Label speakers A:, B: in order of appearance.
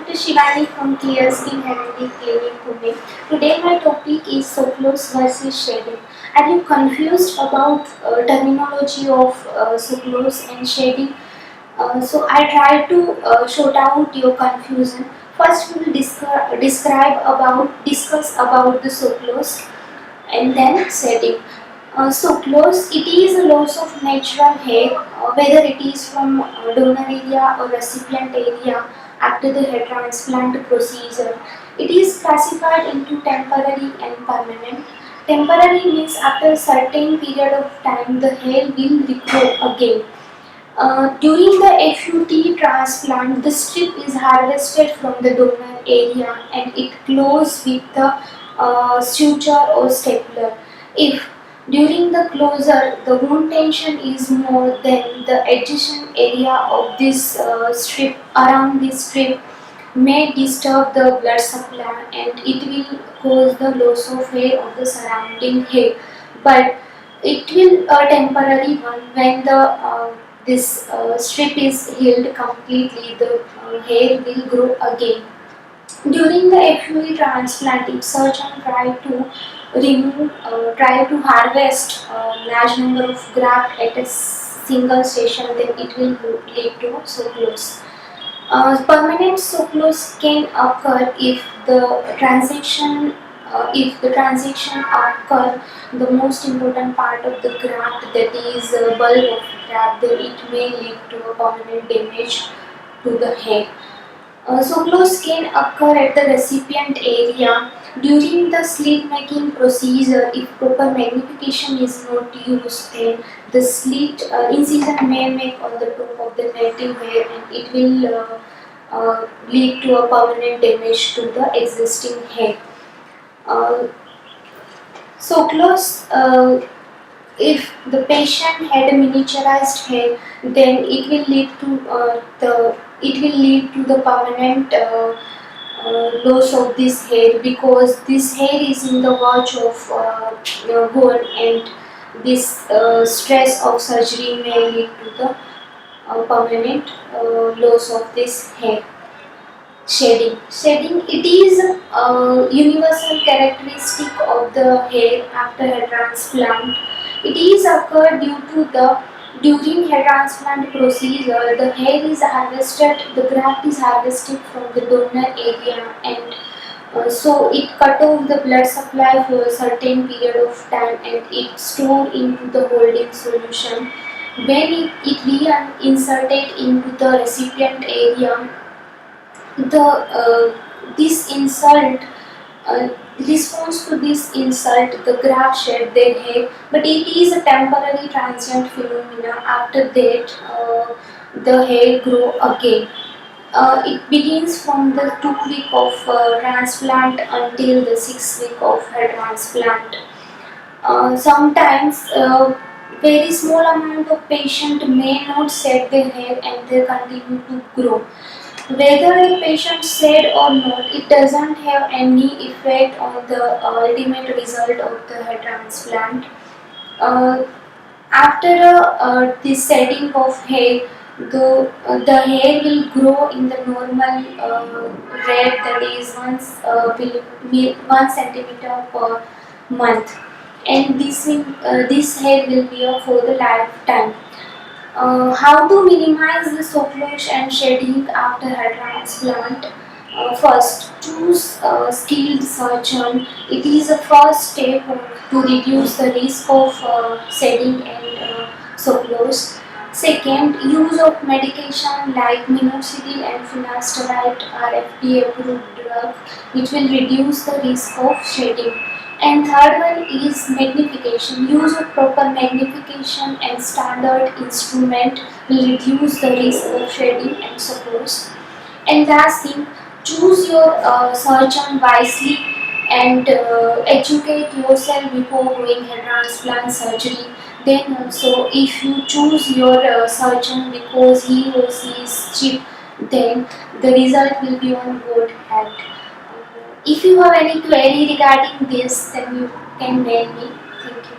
A: Dr. Shivani from Clear Skin Healthy Clinic, Pune. Today my topic is sucrose versus shading. Are you confused about terminology of sucrose and shading? So I try to sort out your confusion. First, we will discuss about the sucrose and then shading. Sucrose, it is a loss of natural hair, whether it is from donor area or recipient area after the hair transplant procedure. It is classified into temporary and permanent. Temporary means after a certain period of time the hair will regrow again. During the FUT transplant, the strip is harvested from the donor area and it closes with the suture or stapler. If during the closure the wound tension is more than the adjacent area of this strip around this strip may disturb the blood supply and it will cause the loss of hair of the surrounding hair. But it will a temporary one when the this strip is healed completely, the hair will grow again. During the FUE transplant, if surgeon try to harvest a large number of graft at a single session, then it will lead to sucrose. Permanent sucrose can occur if the transaction occur the most important part of the graft, that is bulb of graft, then it may lead to a permanent damage to the hair. Sucrose can occur at the recipient area during the slit making procedure. If proper magnification is not used, then the slit incision may make on the top of the native hair and it will lead to a permanent damage to the existing hair. Uh, Sucrose, if the patient had a miniaturized hair, then it will lead to the permanent loss of this hair, because this hair is in the verge of goal, and this stress of surgery may lead to the permanent loss of this hair. Shedding, it is a universal characteristic of the hair after hair transplant. It is occurred due to the during hair transplant procedure, the hair is harvested, the graft is harvested from the donor area, and so it cut off the blood supply for a certain period of time and it stored into the holding solution. When it reinserted into the recipient area, the this insult response to this insult, the graft shed their hair, but it is a temporary transient phenomena. After that the hair grow again. It begins from the 2 week of transplant until the 6 week of hair transplant. Sometimes very small amount of patient may not shed their hair and they continue to grow. Whether the patient shed or not, it doesn't have any effect on the ultimate result of the hair transplant. Uh, After this shedding of hair, the hair will grow in the normal rate, that is 1 centimeter per month, and this hair will be for the lifetime. How to minimize the sucrose and shedding after hair transplant? First, choose a skilled surgeon. It is the first step to reduce the risk of shedding and sucrose. Second, use of medication like minoxidil and finasteride are FDA approved drug, which will reduce the risk of shedding. And third one is magnification. Use of proper magnification and standard instrument will reduce the risk of shedding and sucrose. And last thing, choose your surgeon wisely and educate yourself before doing hair transplant surgery. Then also, if you choose your surgeon because he or she is cheap, then the result will be on good health. If you have any query regarding this, then you can mail me. Thank you.